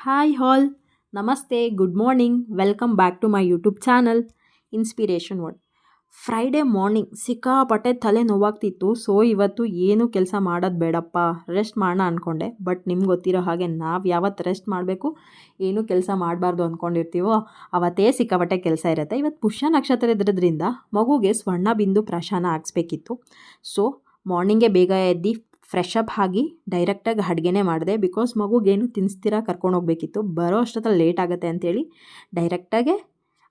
Hi ಹಾಲ್, ನಮಸ್ತೆ, good morning, welcome back to my YouTube channel inspiration word. Friday morning ಸಿಕ್ಕಾಪಟ್ಟೆ ತಲೆ ನೋವಾಗ್ತಿತ್ತು. So ಇವತ್ತು ಏನು ಕೆಲಸ ಮಾಡೋದು ಬೇಡಪ್ಪ, ರೆಸ್ಟ್ ಮಾಡೋಣ ಅಂದ್ಕೊಂಡೆ. ಬಟ್ ನಿಮ್ಗೆ ಗೊತ್ತಿರೋ ಹಾಗೆ ನಾವು ಯಾವತ್ತು ರೆಸ್ಟ್ ಮಾಡಬೇಕು, ಏನು ಕೆಲಸ ಮಾಡಬಾರ್ದು ಅಂದ್ಕೊಂಡಿರ್ತೀವೋ ಅವತ್ತೇ ಸಿಕ್ಕಾಪಟ್ಟೆ ಕೆಲಸ ಇರುತ್ತೆ. ಇವತ್ತು ಪುಷ್ಯ ನಕ್ಷತ್ರ ಇದ್ರದ್ರಿಂದ ಮಗುಗೆ ಸ್ವರ್ಣ ಬಿಂದು ಪ್ರಾಶನ ಹಾಕ್ಸ್ಬೇಕಿತ್ತು. ಸೊ ಮಾರ್ನಿಂಗೇ ಬೇಗ ಎದ್ದು ಫ್ರೆಶ್ ಅಪ್ ಆಗಿ ಡೈರೆಕ್ಟಾಗಿ ಅಡುಗೆನೇ ಮಾಡಿದೆ. ಬಿಕಾಸ್ ಮಗುಗೇನು ತಿನ್ನಿಸ್ತೀರಾ ಕರ್ಕೊಂಡು ಹೋಗಬೇಕಿತ್ತು, ಬರೋ ಅಷ್ಟೊತ್ತಲ್ಲಿ ಲೇಟ್ ಆಗುತ್ತೆ ಅಂತೇಳಿ ಡೈರೆಕ್ಟಾಗೆ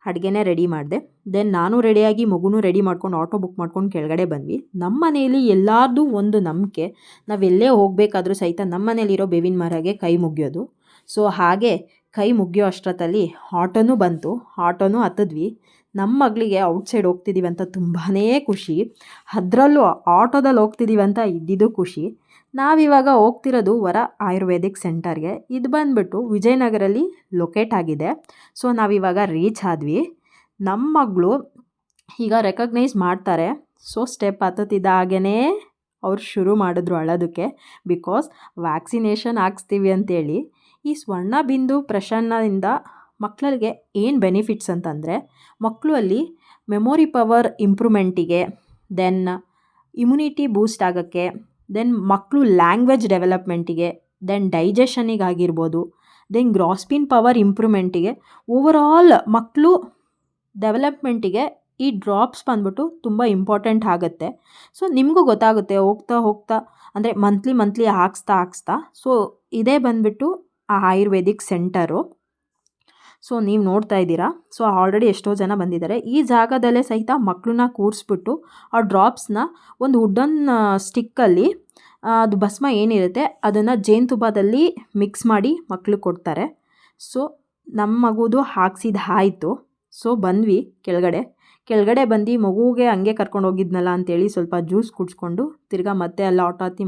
ಅಡುಗೆನೇ ರೆಡಿ ಮಾಡಿದೆ. ದೆನ್ ನಾನು ರೆಡಿಯಾಗಿ ಮಗುನೂ ರೆಡಿ ಮಾಡ್ಕೊಂಡು ಆಟೋ ಬುಕ್ ಮಾಡ್ಕೊಂಡು ಕೆಳಗಡೆ ಬಂದ್ವಿ. ನಮ್ಮ ಮನೆಯಲ್ಲಿ ಎಲ್ಲರದ್ದು ಒಂದು ನಂಬಿಕೆ, ನಾವೆಲ್ಲೇ ಹೋಗಬೇಕಾದ್ರೂ ಸಹಿತ ನಮ್ಮ ಮನೇಲಿರೋ ಬೇವಿನ ಮರಗೆ ಕೈ ಮುಗಿಯೋದು. ಸೊ ಹಾಗೆ ಕೈ ಮುಗಿಯೋ ಅಷ್ಟೊತ್ತಲ್ಲಿ ಆಟೋನೂ ಬಂತು, ಆಟೋನೂ ಹತ್ತಿದ್ವಿ. ನಮ್ಮ ಮಗಳಿಗೆ ಔಟ್ಸೈಡ್ ಹೋಗ್ತಿದ್ದೀವಿ ಅಂತ ತುಂಬಾ ಖುಷಿ, ಅದರಲ್ಲೂ ಆಟೋದಲ್ಲಿ ಹೋಗ್ತಿದ್ದೀವಿ ಅಂತ ಇದ್ದಿದ್ದು ಖುಷಿ. ನಾವಿವಾಗ ಹೋಗ್ತಿರೋದು ವರ ಆಯುರ್ವೇದಿಕ್ ಸೆಂಟರ್ಗೆ. ಇದು ಬಂದುಬಿಟ್ಟು ವಿಜಯನಗರಲ್ಲಿ ಲೊಕೇಟ್ ಆಗಿದೆ. ಸೊ ನಾವಿವಾಗ ರೀಚ್ ಆದ್ವಿ. ನಮ್ಮ ಮಗಳು ಈಗ ರೆಕಗ್ನೈಸ್ ಮಾಡ್ತಾರೆ. ಸೊ ಸ್ಟೆಪ್ ಹತ್ತುತ್ತಿದ್ದಾಗೇ ಅವ್ರು ಶುರು ಮಾಡಿದ್ರು ಅಳೋದಕ್ಕೆ. ಬಿಕಾಸ್ ವ್ಯಾಕ್ಸಿನೇಷನ್ ಹಾಕ್ಸ್ತೀವಿ ಅಂತೇಳಿ. ಈ ಸ್ವರ್ಣ ಬಿಂದು ಪ್ರಶನ್ನದಿಂದ ಮಕ್ಕಳಿಗೆ ಏನು ಬೆನಿಫಿಟ್ಸ್ ಅಂತಂದರೆ, ಮಕ್ಕಳು ಅಲ್ಲಿ ಮೆಮೊರಿ ಪವರ್ ಇಂಪ್ರೂವ್ಮೆಂಟಿಗೆ, ದೆನ್ ಇಮ್ಯುನಿಟಿ ಬೂಸ್ಟ್ ಆಗೋಕ್ಕೆ, ದೆನ್ ಮಕ್ಕಳು ಲ್ಯಾಂಗ್ವೇಜ್ ಡೆವಲಪ್ಮೆಂಟಿಗೆ, ದೆನ್ ಡೈಜೆಷನಿಗಾಗಿರ್ಬೋದು, ದೆನ್ ಗ್ರಾಸ್ಪಿನ್ ಪವರ್ ಇಂಪ್ರೂವ್ಮೆಂಟಿಗೆ, ಓವರಾಲ್ ಮಕ್ಕಳು ಡೆವಲಪ್ಮೆಂಟಿಗೆ ಈ ಡ್ರಾಪ್ಸ್ ಬಂದ್ಬಿಟ್ಟು ತುಂಬ ಇಂಪಾರ್ಟೆಂಟ್ ಆಗುತ್ತೆ. ಸೊ ನಿಮಗೂ ಗೊತ್ತಾಗುತ್ತೆ ಹೋಗ್ತಾ ಹೋಗ್ತಾ, ಅಂದರೆ ಮಂತ್ಲಿ ಹಾಕ್ಸ್ತಾ. ಸೊ ಇದೇ ಬಂದುಬಿಟ್ಟು ಆ ಆಯುರ್ವೇದಿಕ್ ಸೆಂಟರು. ಸೊ ನೀವು ನೋಡ್ತಾ ಇದ್ದೀರಾ. ಸೊ ಆಲ್ರೆಡಿ ಎಷ್ಟೋ ಜನ ಬಂದಿದ್ದಾರೆ. ಈ ಜಾಗದಲ್ಲೇ ಸಹಿತ ಮಕ್ಕಳನ್ನ ಕೂರಿಸ್ಬಿಟ್ಟು ಆ ಡ್ರಾಪ್ಸ್ನ ಒಂದು ವುಡನ್ ಸ್ಟಿಕ್ಕಲ್ಲಿ ಅದು ಭಸ್ಮ ಏನಿರುತ್ತೆ ಅದನ್ನು ಜೇನುತುಪ್ಪದಲ್ಲಿ ಮಿಕ್ಸ್ ಮಾಡಿ ಮಕ್ಳಿಗೆ ಕೊಡ್ತಾರೆ. ಸೊ ನಮ್ಮ ಮಗುದು ಹಾಕ್ಸಿದ್ದಾಯಿತು. ಸೊ ಬಂದ್ವಿ ಕೆಳಗಡೆ ಬಂದು ಮಗುಗೆ ಹಂಗೆ ಕರ್ಕೊಂಡು ಹೋಗಿದ್ನಲ್ಲ ಅಂತೇಳಿ ಸ್ವಲ್ಪ ಜ್ಯೂಸ್ ಕುಡಿಸ್ಕೊಂಡು ತಿರ್ಗಾ ಮತ್ತೆ ಅಲ್ಲಿ ಆಟೋ ಹತ್ತಿ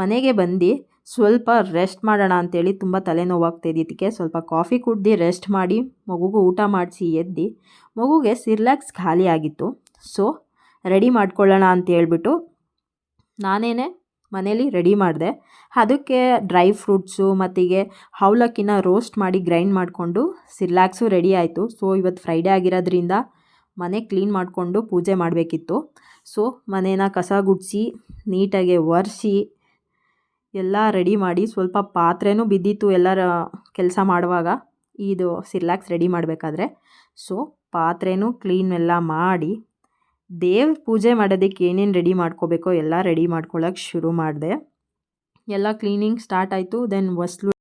ಮನೆಗೆ ಬಂದು ಸ್ವಲ್ಪ ರೆಸ್ಟ್ ಮಾಡೋಣ ಅಂತೇಳಿ ತುಂಬ ತಲೆನೋವಾಗ್ತಿದ್ದಕ್ಕೆ ಸ್ವಲ್ಪ ಕಾಫಿ ಕುಡ್ದು ರೆಸ್ಟ್ ಮಾಡಿ ಮಗುಗೂ ಊಟ ಮಾಡಿಸಿ ಎದ್ದು ಮಗುಗೆ ಸಿರ್ಲಾಕ್ಸ್ ಖಾಲಿ ಆಗಿತ್ತು. ಸೊ ರೆಡಿ ಮಾಡ್ಕೊಳ್ಳೋಣ ಅಂತ ಹೇಳ್ಬಿಟ್ಟು ನಾನೇ ಮನೇಲಿ ರೆಡಿ ಮಾಡಿದೆ. ಅದಕ್ಕೆ ಡ್ರೈ ಫ್ರೂಟ್ಸು ಮತ್ತಿಗೆ ಅವಲಕ್ಕಿನ ರೋಸ್ಟ್ ಮಾಡಿ ಗ್ರೈಂಡ್ ಮಾಡಿಕೊಂಡು ಸಿರ್ಲಾಕ್ಸು ರೆಡಿ ಆಯಿತು. ಸೊ ಇವತ್ತು ಫ್ರೈಡೇ ಆಗಿರೋದ್ರಿಂದ ಮನೆ ಕ್ಲೀನ್ ಮಾಡಿಕೊಂಡು ಪೂಜೆ ಮಾಡಬೇಕಿತ್ತು. ಸೊ ಮನೇನ ಕಸ ಗುಡಿಸಿ ನೀಟಾಗಿ ಒರೆಸಿ ಎಲ್ಲ ರೆಡಿ ಮಾಡಿ, ಸ್ವಲ್ಪ ಪಾತ್ರೆನೂ ಬಿದ್ದಿತ್ತು ಎಲ್ಲರ ಕೆಲಸ ಮಾಡುವಾಗ ಇದು ಸಿರ್ಲಾಕ್ಸ್ ರೆಡಿ ಮಾಡಬೇಕಾದ್ರೆ. ಸೊ ಪಾತ್ರೆನೂ ಕ್ಲೀನ್ ಎಲ್ಲ ಮಾಡಿ ದೇವ್ರ ಪೂಜೆ ಮಾಡೋದಕ್ಕೆ ಏನೇನು ರೆಡಿ ಮಾಡ್ಕೋಬೇಕೋ ಎಲ್ಲ ರೆಡಿ ಮಾಡ್ಕೊಳ್ಳೋಕೆ ಶುರು ಮಾಡಿದೆ. ಎಲ್ಲ ಕ್ಲೀನಿಂಗ್ ಸ್ಟಾರ್ಟ್ ಆಯಿತು. ದೆನ್ ಹೊಸ್ಲು